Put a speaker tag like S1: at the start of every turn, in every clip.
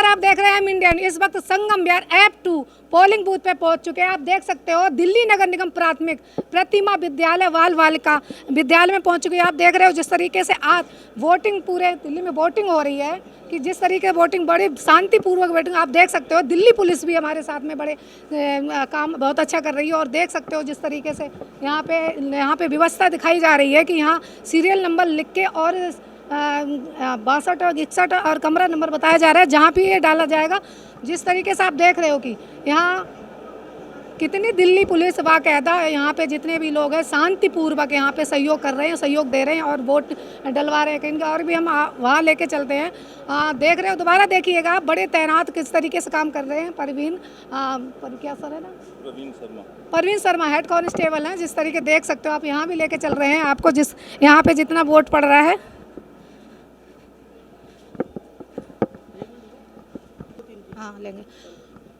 S1: आप देख रहे हैं हम इंडियन, इस वक्त संगम विहार ऐप 2 पोलिंग बूथ पे पहुंच चुके हैं। आप देख सकते हो दिल्ली नगर निगम प्राथमिक प्रतिमा विद्यालय बाल बालिका विद्यालय में पहुंच चुके हैं। आप देख रहे हो जिस तरीके से आज वोटिंग पूरे दिल्ली में वोटिंग हो रही है कि जिस तरीके वोटिंग बड़ी शांतिपूर्वक वोटिंग आप देख सकते हो। दिल्ली पुलिस भी हमारे साथ में बड़े काम बहुत अच्छा कर रही है और देख सकते हो जिस तरीके से यहाँ पे व्यवस्था दिखाई जा रही है कि यहाँ सीरियल नंबर लिख के और 62 और 61 और कमरा नंबर बताया जा रहा है जहाँ भी ये डाला जाएगा। जिस तरीके से आप देख रहे हो कि यहाँ कितनी दिल्ली पुलिस बाकायदा यहाँ पे जितने भी लोग हैं शांतिपूर्वक यहाँ पे सहयोग कर रहे हैं, सहयोग दे रहे हैं और वोट डलवा रहे हैं कहीं और भी हम वहाँ लेके चलते हैं। देख रहे हो, दोबारा देखिएगा आप बड़े तैनात किस तरीके से काम कर रहे हैं। क्या सर है ना, परवीन शर्मा हेड कांस्टेबल हैं। जिस तरीके देख सकते हो आप यहाँ भी लेके चल रहे हैं आपको जिस यहाँ पे जितना वोट पड़ रहा है। हाँ लेंगे।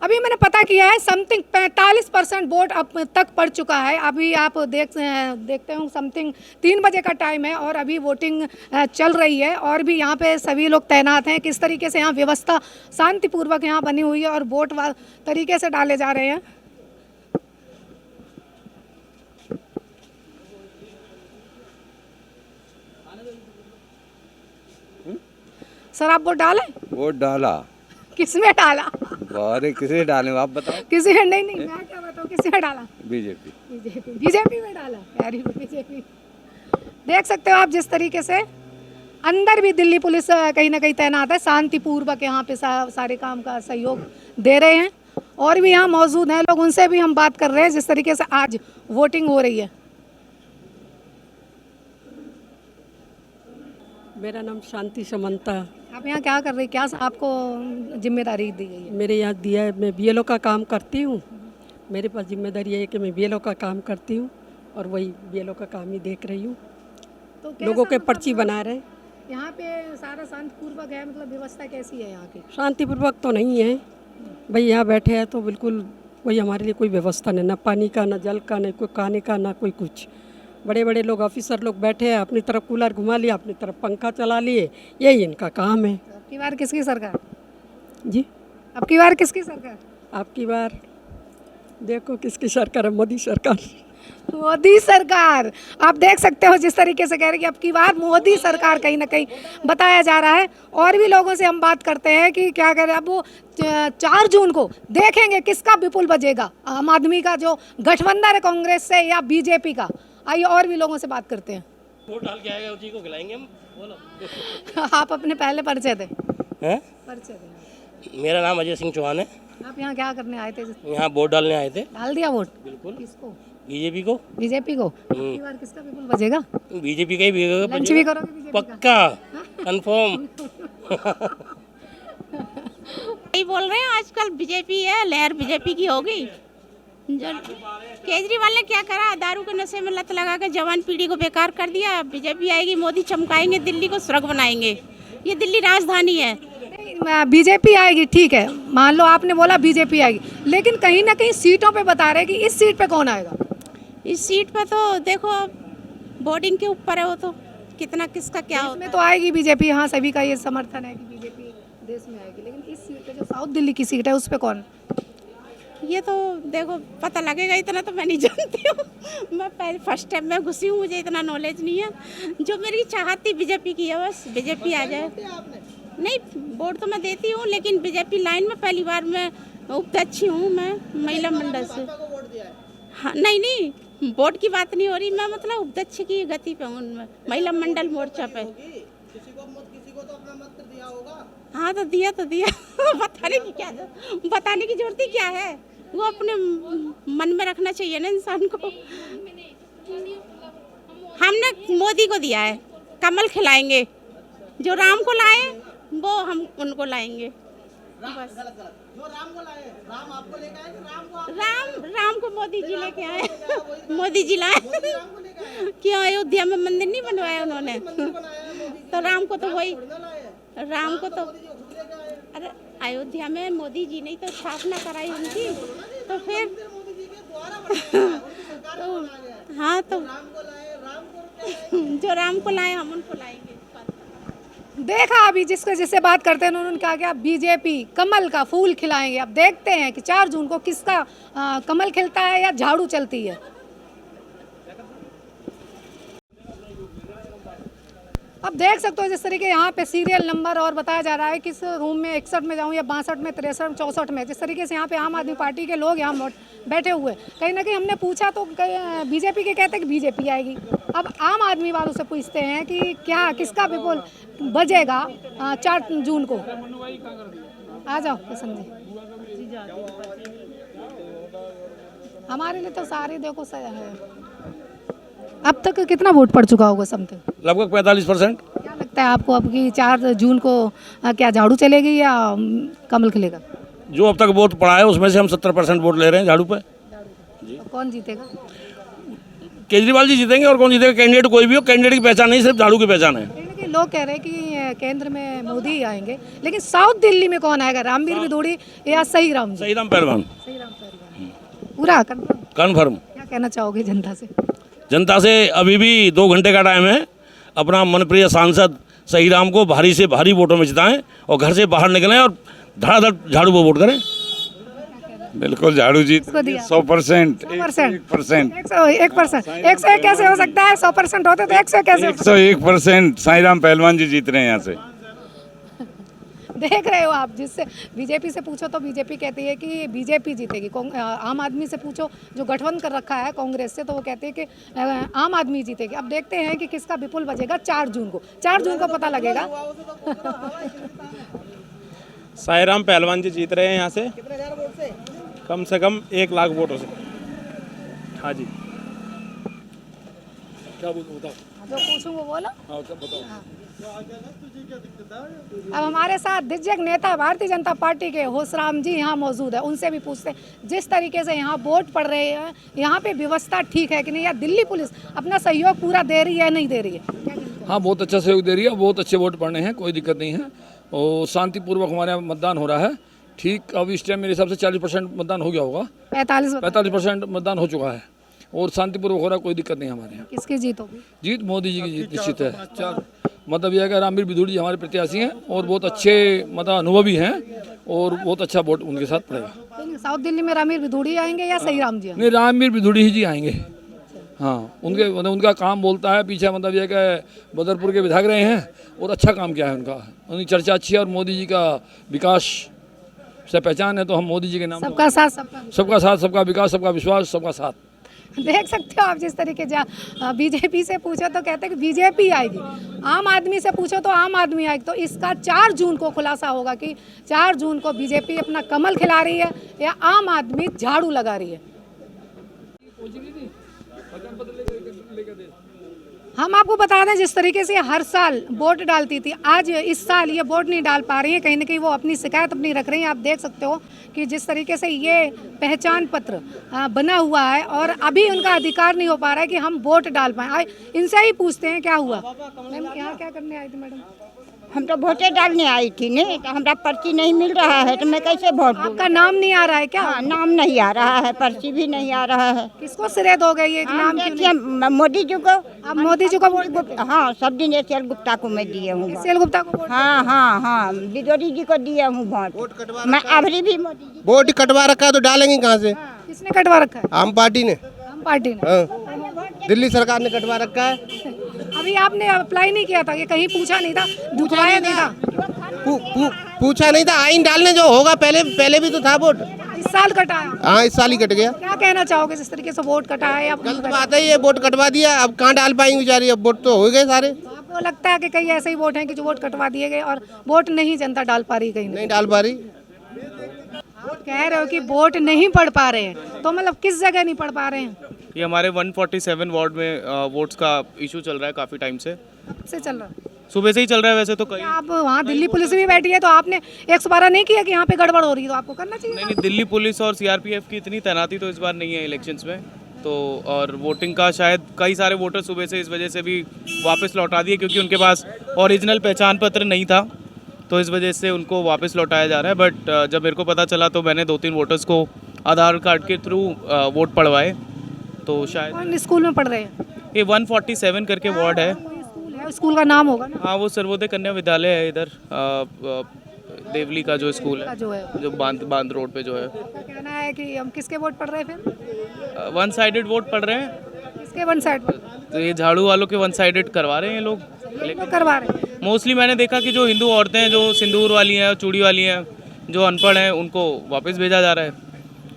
S1: अभी मैंने पता किया है समथिंग 45% वोट अब तक पड़ चुका है। अभी आप देखते हो समथिंग 3 बजे का टाइम है और अभी वोटिंग चल रही है और भी यहाँ पे सभी लोग तैनात हैं। किस तरीके से यहाँ व्यवस्था शांतिपूर्वक यहाँ बनी हुई है और वोट तरीके से डाले जा रहे हैं। सर आप वोट डाले?
S2: वोट डाला।
S1: किसमें डाला?
S2: अरे किसे डाले आप बताओ।
S1: किसी में नहीं मैं क्या बताऊँ किसी में डाला? बीजेपी में डाला। यार बीजेपी देख सकते हो आप जिस तरीके से अंदर भी दिल्ली पुलिस कहीं ना कहीं तैनात है। शांतिपूर्वक यहाँ पे सारे काम का सहयोग दे रहे हैं और भी यहाँ मौजूद हैं लोग, उनसे भी हम बात कर रहे हैं जिस तरीके से आज वोटिंग हो रही है।
S3: मेरा नाम शांति समंता।
S1: आप यहाँ क्या कर रही हैं? क्या आपको जिम्मेदारी दी गई है?
S3: मेरे यहाँ दिया है, मैं बीएलओ का काम करती हूँ। मेरे पास जिम्मेदारी है कि मैं बीएलओ का काम करती हूँ और वही बीएलओ का काम ही देख रही हूँ।
S1: तो
S3: लोगों के पर्ची बना रहे।
S1: यहाँ पे सारा शांतिपूर्वक है, मतलब व्यवस्था कैसी है यहाँ की?
S3: शांतिपूर्वक तो नहीं है भाई, यहाँ बैठे हैं तो बिल्कुल वही हमारे लिए कोई व्यवस्था नहीं, ना पानी का, ना जल का, ना कोई खाने का, ना कोई कुछ। बड़े बड़े लोग ऑफिसर लोग बैठे हैं, अपनी तरफ कूलर घुमा लिया, अपनी तरफ पंखा चला लिए, यही इनका काम है।
S1: अब की बार किसकी सरकार?
S3: जी
S1: अब की बार किसकी सरकार?
S3: आपकी बार देखो किसकी सरकार है, मोदी सरकार।
S1: मोदी सरकार। आप देख सकते हो जिस तरीके से कह रहे हैं कि अब की बार मोदी सरकार कहीं ना कहीं बताया जा रहा है। और भी लोगों से हम बात करते हैं कि क्या कह रहे हैं। अब वो 4 जून को देखेंगे किसका विपुल बजेगा, आम आदमी का जो गठबंधन है कांग्रेस से या बीजेपी का। आइए और भी लोगों से बात करते हैं।
S4: वोट डाल के आएगा उसी को खिलाएंगे हम। बोलो।
S1: आप अपने पहले परिचय दें।
S4: हैं?
S1: परिचय दें।
S4: मेरा नाम अजय सिंह चौहान है।
S1: आप यहाँ क्या करने आए थे?
S4: यहाँ वोट डालने आए थे।
S1: डाल दिया वोट?
S4: बिल्कुल।
S1: किसको?
S4: बीजेपी को।
S1: बीजेपी को? इस बार किसका विपुल बजेगा?
S4: बीजेपी का ही बजेगा।
S1: लंच भी करोगे बीजेपी का?
S4: पक्का कंफर्म।
S5: यही बोल रहे हैं आजकल बीजेपी है, लहर बीजेपी की होगी। जो केजरीवाल ने क्या करा, दारू के नशे में लत लगा कर जवान पीढ़ी को बेकार कर दिया। बीजेपी आएगी, मोदी चमकाएंगे, दिल्ली को स्वर्ग बनाएंगे। ये दिल्ली राजधानी है।
S1: बीजेपी आएगी ठीक है, मान लो आपने बोला बीजेपी आएगी, लेकिन कहीं ना कहीं सीटों पे बता रहे हैं कि इस सीट पे कौन आएगा।
S5: इस सीट पे तो देखो वोटिंग के ऊपर है, वो तो कितना किसका क्या होता
S1: है। तो आएगी बीजेपी, हाँ सभी का ये समर्थन है कि बीजेपी देश में आएगी, लेकिन इस सीट पे जो साउथ दिल्ली की सीट है उस पे कौन?
S5: ये तो देखो पता लगेगा, इतना तो मैं नहीं जानती हूँ। मैं पहले फर्स्ट टाइम में घुसी हूँ, मुझे इतना नॉलेज नहीं है। जो मेरी चाहत थी बीजेपी की है, बस बीजेपी आ जाए। नहीं वोट तो मैं देती हूँ, लेकिन बीजेपी लाइन में पहली बार मैं उपाध्यक्ष हूँ, मैं महिला मंडल से। हाँ नहीं वोट की बात नहीं हो रही, मैं मतलब उपाध्यक्ष की गति पे हूँ, महिला मंडल मोर्चा पे। हाँ तो दिया बताने की जरूरत ही क्या है, वो अपने मन में रखना चाहिए ना इंसान को। हमने मोदी को दिया है, कमल खिलाएंगे, जो राम को लाए वो हम उनको लाएंगे। बस राम को लाए, राम आपको लेके आए कि राम को मोदी जी लेके आए। मोदी जी लाए। क्यों अयोध्या में मंदिर नहीं बनवाया उन्होंने? तो राम को तो वही, राम को तो अरे अयोध्या में मोदी जी ने तो स्थापना कराई उनकी, तो फिर तो हाँ तो जो राम को लाए हम उनको लाएंगे।
S1: देखा अभी जिससे बात करते हैं उन्होंने कहा कि आप बीजेपी कमल का फूल खिलाएंगे। अब देखते हैं कि 4 जून को किसका कमल खिलता है या झाड़ू चलती है। अब देख सकते हो जिस तरीके यहाँ पे सीरियल नंबर और बताया जा रहा है किस रूम में 61 में जाऊँ या 62 में 63 64 में, जिस तरीके से यहाँ पे आम आदमी पार्टी के लोग यहाँ बैठे हुए। कहीं ना कहीं हमने पूछा तो बीजेपी के कहते हैं कि बीजेपी आएगी। अब आम आदमी वालों से पूछते हैं कि क्या किसका विपुल बजेगा 4 जून को। आ जाओ किशन जी। हमारे लिए तो सारे देखो है। अब तक कितना वोट पड़ चुका होगा समथिंग?
S6: लगभग 45%।
S1: क्या लगता है आपको अब की 4 जून को क्या झाड़ू चलेगी या कमल खिलेगा?
S6: जो अब तक वोट पड़ा है उसमें से हम 70% वोट ले रहे हैं झाड़ू पे।
S1: तो कौन जीतेगा?
S6: केजरीवाल जी जीतेंगे। और कौन जीतेगा? कैंडिडेट कोई भी हो, कैंडिडेट की पहचान नहीं, सिर्फ झाड़ू की पहचान है।
S1: लेकिन लोग कह रहे हैं कि केंद्र में मोदी ही आएंगे, लेकिन साउथ दिल्ली में कौन आएगा? रामवीर विधूड़ी या सही राम?
S6: सही राम पहलवान।
S1: पूरा कंफर्म?
S6: कन्फर्म।
S1: क्या कहना चाहोगे जनता से?
S6: जनता से अभी भी 2 घंटे का टाइम है। अपना मनप्रिय सांसद सही राम को भारी से भारी वोटों में जिताएं और घर से बाहर निकलें और धड़ाधड़ झाड़ू पर वोट करें।
S2: बिल्कुल झाड़ू जीत 100%।
S1: 100%। 101%। 101 कैसे हो सकता है? 100% होते तो 100 कैसे?
S2: 101% साई राम पहलवान जी जीत रहे हैं यहाँ से।
S1: देख रहे हो आप, जिससे बीजेपी से पूछो तो बीजेपी कहती है कि बीजेपी जीतेगी। आम आदमी से पूछो जो गठबंधन कर रखा है कांग्रेस से, तो वो कहते हैं कि आम आदमी जीतेगी। अब देखते हैं कि किसका विपुल बजेगा 4 जून को। 4 जून को पता लगेगा।
S7: साई राम पहलवान जी जीत रहे हैं यहाँ से। कम से कम 1 लाख वोटों से। हाँ जी।
S6: क्या बताओ?
S1: जो पूछूं वो बोलो।
S6: हाँ, बताओ।
S1: अब हमारे साथ दिग्गज नेता भारतीय जनता पार्टी के होसराम जी यहाँ मौजूद है। उनसे भी पूछते हैं जिस तरीके से यहाँ वोट पड़ रहे हैं, यहाँ पे व्यवस्था ठीक है कि नहीं, या दिल्ली पुलिस अपना सहयोग पूरा दे रही है नहीं दे रही है?
S8: हाँ, बहुत अच्छा सहयोग दे रही है। बहुत अच्छे वोट पड़ने हैं, कोई दिक्कत नहीं है। और शांतिपूर्वक हमारे यहाँ मतदान हो रहा है। ठीक अब इस टाइम मेरे हिसाब से 40% मतदान हो गया होगा। 45% मतदान हो चुका है और शांतिपूर्वक हो रहा है, कोई दिक्कत नहीं हमारे यहाँ।
S1: किसकी जीत होगी?
S8: जीत मोदी जी की जीत निश्चित है। मतलब यह है कि रामवीर विधूड़ी जी हमारे प्रत्याशी हैं और बहुत अच्छे मतलब अनुभवी हैं और बहुत अच्छा वोट उनके साथ पड़ेगा।
S1: साउथ दिल्ली में रामवीर विधूड़ी आएंगे या सही राम जी?
S8: नहीं, रामवीर विधूड़ी ही जी आएंगे। हाँ, उनके मतलब उनका काम बोलता है। पीछे मतलब यह कि बदरपुर के विधायक रहे हैं और अच्छा काम किया है उनका। उनकी चर्चा अच्छी है और मोदी जी का विकास से पहचान है, तो हम मोदी जी के नाम
S1: सबका साथ
S8: सबका विकास, सबका विश्वास, सबका साथ।
S1: देख सकते हो आप, जिस तरीके बीजेपी से पूछो तो कहते हैं कि बीजेपी आएगी, आम आदमी से पूछो तो आम आदमी आएगी। तो इसका 4 जून को खुलासा होगा कि 4 जून को बीजेपी अपना कमल खिला रही है या आम आदमी झाड़ू लगा रही है। हम आपको बता दें जिस तरीके से हर साल वोट डालती थी, आज इस साल ये वोट नहीं डाल पा रही है। कहीं ना कहीं वो अपनी शिकायत अपनी रख रही हैं। आप देख सकते हो कि जिस तरीके से ये पहचान पत्र बना हुआ है और अभी उनका अधिकार नहीं हो पा रहा है कि हम वोट डाल पाएँ। इनसे ही पूछते हैं क्या हुआ। मैम, यहाँ क्या करने आई थी मैडम?
S9: हम तो वोटे डालने आई थी नहीं, तो हमारा पर्ची नहीं मिल रहा है तो मैं कैसे वोट दूँ?
S1: आपका नाम नहीं आ रहा है क्या?
S9: हाँ, नाम नहीं आ रहा है, पर्ची भी नहीं आ रहा है।
S1: किसको सिरे दोगे ये नाम?
S9: देखिए मोदी जी को।
S1: आप मोदी जी को वोट देते हैं?
S9: हाँ, सब दिन एस एल गुप्ता को मैं दिए हूँ।
S1: एस एल गुप्ता को वोट?
S9: हाँ हाँ हाँ, विदोरी जी को दिए हूँ वोट। मैं अभी भी मोदी जी।
S10: वोट कटवा रखा है तो डालेंगे कहाँ से?
S1: किसने कटवा रखा है?
S10: आम पार्टी ने।
S1: आम पार्टी ने?
S10: हाँ, दिल्ली सरकार ने कटवा रखा है।
S1: अभी आपने अप्लाई नहीं किया था? ये कहीं पूछा नहीं था, दिखवाया नहीं था?
S10: पूछा नहीं था। आइन डालने जो होगा पहले भी तो था वोट।
S1: इस साल कटाया?
S10: हाँ, इस साल ही कट गया।
S1: क्या कहना चाहोगे जिस तरीके से वोट कटा है?
S10: गलत बात है, ये वोट कटवा दिया, अब कहाँ डाल पाएंगे बेचारी? अब वोट तो हो गए सारे।
S1: आपको लगता है कि कई ऐसे ही वोट हैं कि जो वोट कटवा दिए गए और वोट नहीं जनता डाल पा रही? कहीं
S10: नहीं डाल पा रही।
S1: आप कह रहे हो कि वोट नहीं पढ़ पा रहे हैं, तो मतलब किस जगह नहीं पढ़ पा रहे हैं?
S7: ये हमारे 147 वार्ड में वोट्स का इशू चल रहा है काफ़ी टाइम से।
S1: से चल रहा है?
S7: सुबह से ही चल रहा है वैसे तो। कई
S1: आप वहाँ दिल्ली पुलिस भी बैठी है, तो आपने 112 नहीं किया कि यहाँ पे गड़बड़ हो रही है? तो आपको करना चाहिए।
S7: नहीं, दिल्ली पुलिस और सीआरपीएफ की इतनी तैनाती तो इस बार नहीं है इलेक्शंस में। तो और वोटिंग का शायद कई सारे वोटर सुबह से इस वजह से भी वापस लौटा दिए, क्योंकि उनके पास ओरिजिनल पहचान पत्र नहीं था, तो इस वजह से उनको वापस लौटाया जा रहा है। बट जब मेरे को पता चला तो मैंने 2-3 वोटर्स को आधार कार्ड के थ्रू वोट पढ़वाए। तो शायद
S1: कौन स्कूल में पढ़ रहे हैं?
S7: ये 147 करके वार्ड है।
S1: कोई स्कूल है स्कूल का नाम होगा ना?
S7: हाँ, वो सर्वोदय कन्या विद्यालय है इधर देवली का जो स्कूल है,
S1: जो है
S7: जो बांध रोड पे जो है।
S1: क्या कहना है कि हम किसके वोट पड़ रहे हैं फिर?
S7: वन साइडेड वोट पड़ रहे हैं,
S1: किसके वन साइड
S7: तो ये झाड़ू वालों के वन साइडेड करवा रहे हैं ये लोग।
S1: तो करवा रहे हैं।
S7: मोस्टली मैंने देखा कि जो हिंदू औरतें हैं, जो सिंदूर वाली हैं, चूड़ी वाली हैं, जो अनपढ़ हैं, उनको वापस भेजा जा रहा है,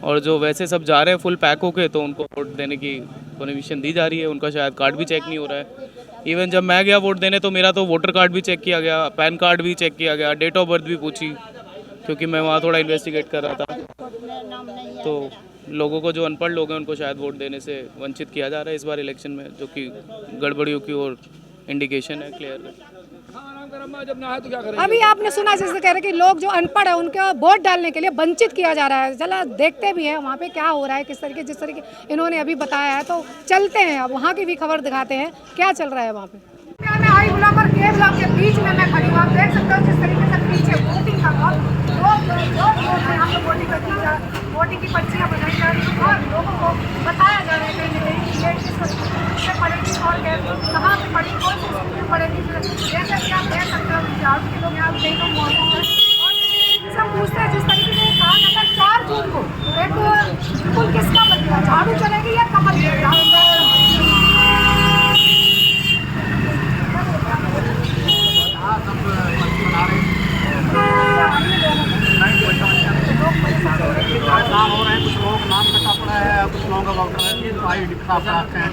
S7: और जो वैसे सब जा रहे हैं फुल पैक होके, तो उनको वोट देने की परमिशन दी जा रही है। उनका शायद कार्ड भी चेक नहीं हो रहा है। इवन जब मैं गया वोट देने तो मेरा तो वोटर कार्ड भी चेक किया गया, पैन कार्ड भी चेक किया गया, डेट ऑफ बर्थ भी पूछी, क्योंकि मैं वहाँ थोड़ा इन्वेस्टिगेट कर रहा था। तो लोगों को, जो अनपढ़ लोग हैं, उनको शायद वोट देने से वंचित किया जा रहा है इस बार इलेक्शन में, जो कि गड़बड़ियों की ओर इंडिकेशन है क्लियर।
S1: अभी आपने सुना जैसे कह रहे कि लोग जो अनपढ़ है उनके वोट डालने के लिए वंचित किया जा रहा है। चला देखते भी हैं वहाँ पे क्या हो रहा है, किस तरीके, जिस तरीके इन्होंने अभी बताया है, तो चलते हैं अब वहाँ की भी खबर दिखाते हैं क्या चल रहा है वहाँ पे। मैं आई ब्लॉक और के ब्लॉक के बीच में मैं खड़ी हूँ। आप देख सकते हो जिस तरीके से पीछे वोटिंग का वोटिंग की पर्चियाँ बनाई जा रही है और लोगों को बताया जा रहा है कि ये किस से पड़ेगी और कहाँ पे पड़ेगी, कौन सी स्कूल में पड़ेगी। जैसे कि आप देख सकते हो झाड़ू के लोग यहाँ कई लोग मौजूद हैं और सब पूछते हैं जिस तरीके से कहा जाता है 4 जून को एक बिल्कुल किसका बदलेगा, झाड़ू चलेगी या कमल चलेगी।
S10: नाम हो रहे हैं, कुछ लोगों का नाम कटा पड़ा है, कुछ लोगों का वोटर आई खराब रखे हैं।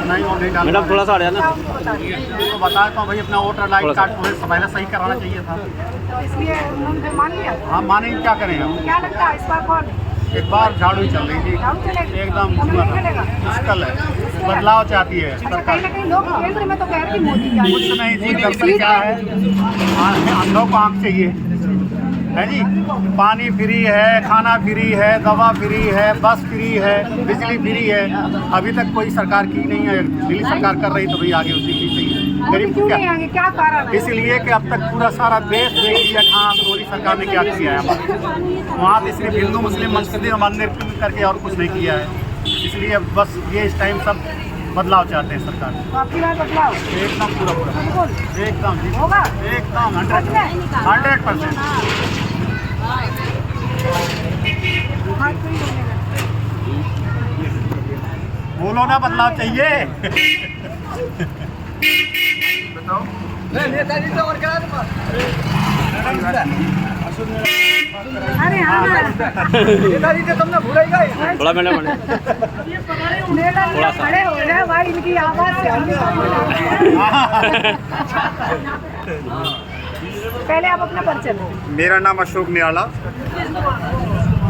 S10: नहीं और नहीं डाल, मैडम थोड़ा सा आ जाना। तो बताया तो भाई अपना वोटर आई कार्ड पहले सही कराना चाहिए था,
S1: इसलिए उन्होंने मान लिया।
S10: हाँ माने, क्या करें हम।
S1: क्या लगता है इस बार कौन?
S10: एक बार झाड़ू ही चल रही थी, एकदम मुश्किल है, बदलाव चाहती है सरकार।
S1: कहीं ना कहीं लोग केंद्र में तो कह रहे हैं मोदी क्या,
S10: कुछ नहीं जी, दरअसल क्या है, अंधों को आँख चाहिए है जी। पानी फ्री है, खाना फ्री है, दवा फ्री है, बस फ्री है, बिजली फ्री है। अभी तक कोई सरकार की नहीं है, दिल्ली सरकार कर रही तो भाई आगे उसी की चाहिए। गरीब
S1: क्यों नहीं आगे, क्या कारण है?
S10: इसलिए कि अब तक पूरा सारा देश देख लिया कहाँ मोदी सरकार ने क्या किया है हमारे वहाँ पे सिर्फ हिंदू मुस्लिम मंदिर करके और कुछ नहीं किया है। इसलिए बस ये इस टाइम सब बदलाव चाहते हैं सरकार।
S1: तो आपकी बात बदलाव
S10: एकदम पूरा एकदम जी,
S1: होगा
S10: एकदम 100%। बोलो ना, बदलाव चाहिए। बताओ
S1: अरे
S4: थोड़ा मैडम
S1: खड़े हो रहे हैं भाई, इनकी आवाज से पहले आप अपना परिचय दो।
S10: मेरा नाम अशोक निराला,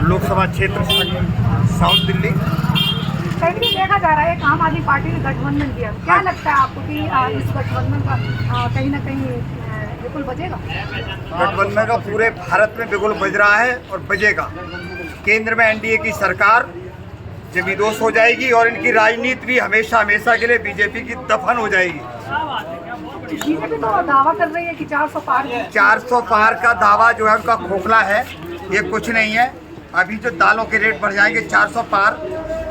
S10: लोकसभा क्षेत्र साउथ दिल्ली।
S1: कहीं भी देखा जा रहा है आम आदमी पार्टी ने गठबंधन किया, क्या लगता है आपको कि इस गठबंधन का कहीं ना कहीं बिल्कुल बजेगा?
S10: गठबंधन का पूरे भारत में बिल्कुल बज रहा है और बजेगा। केंद्र में एनडीए की सरकार जब विदोष हो जाएगी और इनकी राजनीति भी हमेशा हमेशा के लिए बीजेपी की दफन हो जाएगी।
S1: बीजेपी तो दावा कर रही है कि 400 पार
S10: 400 पार का दावा जो है उनका खोखला है, ये कुछ नहीं है। अभी जो दालों के रेट बढ़ जाएंगे 400 पार,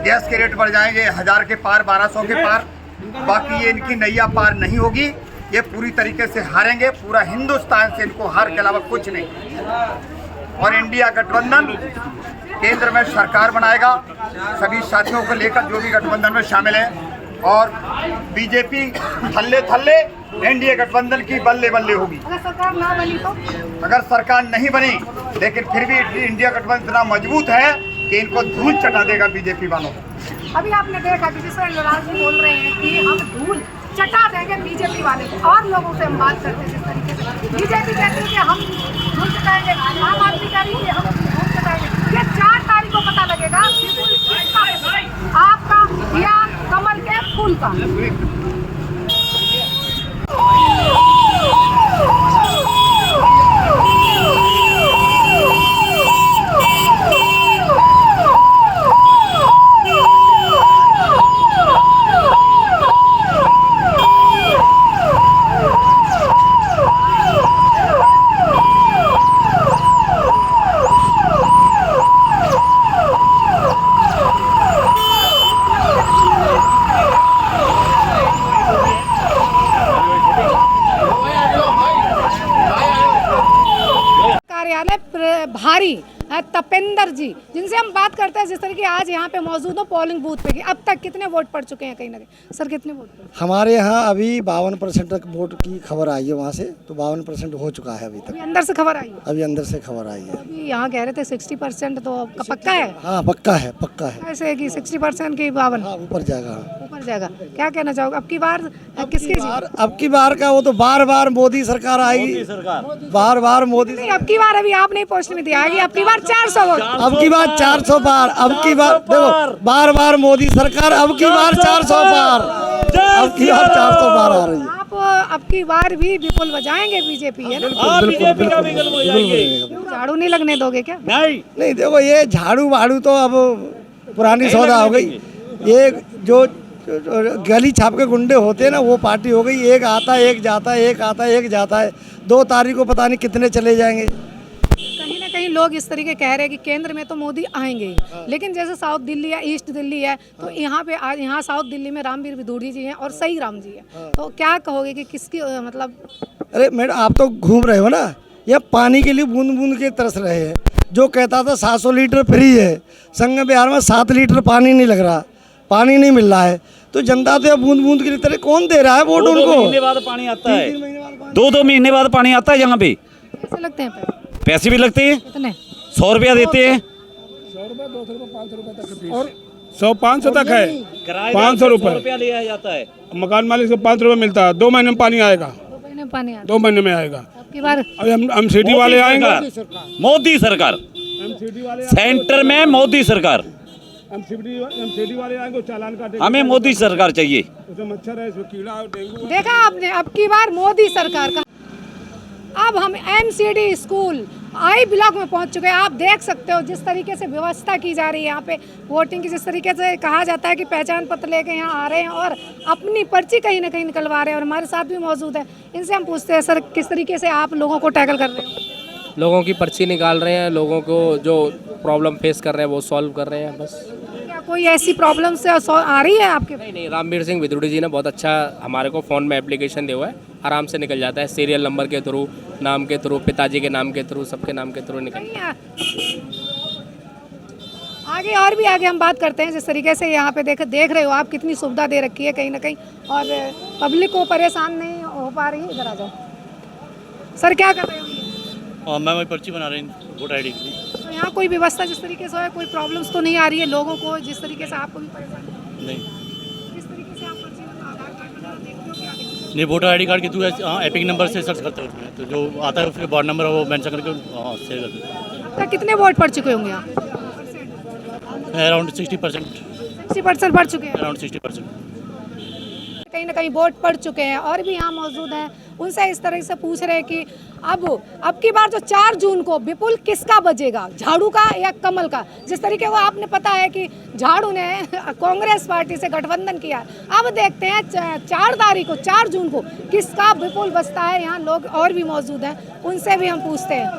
S10: गैस के रेट बढ़ जाएंगे 1000 के पार, 1200 के पार, बाकी ये इनकी नैया पार नहीं होगी। ये पूरी तरीके से हारेंगे, पूरा हिंदुस्तान से इनको हार के अलावा कुछ नहीं। और इंडिया गठबंधन केंद्र में सरकार बनाएगा, सभी साथियों को लेकर जो भी गठबंधन में शामिल हैं, और बीजेपी थल्ले थल्ले, एनडीए गठबंधन की बल्ले बल्ले होगी।
S1: अगर सरकार ना बनी तो?
S10: अगर सरकार नहीं बनी, लेकिन फिर भी इंडिया गठबंधन इतना मजबूत है कि इनको धूल चटा देगा बीजेपी वालों को।
S1: अभी आपने देखा कि जिस तरह जी बोल रहे हैं कि हम धूल चटा देंगे बीजेपी वाले को, और लोगों से हम बात करते हैं जिस तरीके से बीजेपी कहती है कि हम धूल चटाएंगे, आम आदमी कह रही है कि हम धूल चटाएंगे। ये 4 तारीख को पता लगेगा आपका या कमल के फूल का। तपेंद्र जी, जिनसे हम बात करते हैं जिस तरीके आज यहाँ पे मौजूद हो पोलिंग बूथ पे कि अब तक कितने वोट पड़ चुके हैं कहीं ना कहीं। सर कितने वोट पड़े?
S11: हमारे यहाँ अभी 52% तक वोट की खबर आई है वहाँ से, तो 52% हो चुका है अभी तक।
S1: अभी अंदर से खबर आई है?
S11: अभी अंदर से खबर आई है।
S1: अभी यहाँ कह रहे थे 60% तो पक्का है?
S11: हाँ पक्का है, पक्का है।
S1: ऐसे कि 60% की 52
S11: हाँ ऊपर जाएगा।
S1: ऊपर जाएगा। क्या कहना चाहोगे अब की बार किसकी जीत?
S11: अब की बार का वो तो बार बार मोदी सरकार आएगी, बार बार मोदी।
S1: नहीं, अब की बार अभी आप नहीं पहुँचने में दिया आएगी, अब की बार 400 वोट।
S11: अब की बार 400 बार, अब की बार देखो बार बार मोदी सरकार, अब की बार 400 बार, अब की बार 400 बार आ रही है।
S1: आप अब की बार भी विपुल बजाएंगे बीजेपी है ना? झाड़ू नहीं लगने दोगे क्या?
S11: नहीं देखो ये झाड़ू वाड़ू तो अब पुरानी सौदा हो गई। ये जो गली छाप के गुंडे होते हैं ना वो पार्टी हो गई। एक आता है एक जाता है, एक आता है एक जाता है। 2 तारीख को पता नहीं कितने चले जाएंगे।
S1: कहीं ना कहीं लोग इस तरीके कह रहे हैं कि केंद्र में तो मोदी आएंगे ही, लेकिन जैसे साउथ दिल्ली या ईस्ट दिल्ली है तो यहाँ पे आज यहाँ साउथ दिल्ली में रामवीर विदुड़ी जी हैं और सही राम जी हैं, तो क्या कहोगे कि किसकी मतलब?
S11: अरे मैडम आप तो घूम रहे हो ना, ये पानी के लिए बूंद बूंद के तरस रहे हैं। जो कहता था 700 लीटर फ्री है, संगम बिहार में 7 लीटर पानी नहीं लग रहा, पानी नहीं मिल रहा है, तो जनता तो बूंद बूंद की तरह कौन दे रहा है वोट उनको?
S12: 2 महीने बाद पानी आता है, 2 महीने बाद पानी आता है यहाँ पे।
S1: कैसे लगते हैं
S12: पैसे भी लगते हैं,
S1: कितने?
S12: 100 रुपया देते हैं,
S8: 100 रुपये 200 रुपये 500 रुपये तक और 100-500 तक है, 500
S12: रुपया लिया जाता है।
S8: मकान मालिक से 5 रुपये मिलता है। 2 महीने में पानी आएगा,
S1: 2 महीने में पानी आता
S8: 2 महीने में आएगा।
S1: अब की बार
S8: अभी हम सिटी वाले आएंगे,
S12: मोदी सरकार सेंटर में, मोदी सरकार।
S8: हम सिटी वाले आएंगे, चालान काटेंगे।
S12: हमें मोदी सरकार चाहिए।
S8: उसमें मच्छर है, इसमें कीड़ा और डेंगू।
S1: देखा आपने, अब की बार मोदी सरकार का। अब हम एमसीडी स्कूल आई ब्लॉक में पहुंच चुके हैं। आप देख सकते हो जिस तरीके से व्यवस्था की जा रही है यहाँ पे वोटिंग की, जिस तरीके से कहा जाता है कि पहचान पत्र लेके यहाँ आ रहे हैं और अपनी पर्ची कहीं ना कहीं निकलवा रहे हैं। और हमारे साथ भी मौजूद है, इनसे हम पूछते हैं सर किस तरीके से आप लोगों को टैकल कर रहे हो?
S13: लोगों की पर्ची निकाल रहे हैं, लोगों को जो प्रॉब्लम फेस कर रहे हैं वो सॉल्व कर रहे हैं बस।
S1: क्या कोई ऐसी प्रॉब्लम से आ रही है आपके?
S13: नहीं, रामवीर सिंह विदुड़ी जी ने बहुत अच्छा हमारे को फ़ोन में एप्लीकेशन दिया हुआ है, आराम से निकल जाता है। सीरियल नंबर के थ्रू, नाम के थ्रू, पिताजी के नाम के थ्रू, सबके नाम के थ्रू निकल।
S1: आगे और भी आगे हम बात करते हैं जिस तरीके से यहाँ पे देख रहे हो आप कितनी सुविधा दे रखी है कहीं ना कहीं, और पब्लिक को परेशान नहीं हो पा रही। इधर आ जाओ सर, क्या कर रहे हो?
S4: मैं वही पर्ची बना रही हूँ वोटर आईडी की।
S1: तो यहाँ कोई व्यवस्था जिस तरीके से है, कोई प्रॉब्लम्स तो नहीं आ रही है लोगों को जिस तरीके से आपको भी परेशानी?
S4: नहीं,
S1: किस तरीके से आप पर्ची आधार कार्ड वगैरह देखते हो क्या देखते हो?
S4: नहीं, वोटर आईडी कार्ड के थ्रू एपिक नंबर से सर्च करते हैं उसमें, तो जो आता है उसके वार्ड नंबर वो मेंशन करके शेयर करते हैं।
S1: अब तक कितने वोट पड़ चुके होंगे आप?
S4: अराउंड 60%।
S1: 60% बढ़ चुके हैं,
S4: अराउंड 60%।
S1: कहीं ना कहीं वोट पड़ चुके हैं। और भी यहाँ मौजूद हैं, उनसे इस तरह से पूछ रहे हैं कि अब की बार जो 4 जून को विपुल किसका बजेगा, झाड़ू का या कमल का? जिस तरीके को आपने पता है कि झाड़ू ने कांग्रेस पार्टी से गठबंधन किया, अब देखते हैं 4 तारीख को 4 जून को किसका विपुल बजता है। यहाँ लोग और भी मौजूद हैं, उनसे भी हम पूछते हैं।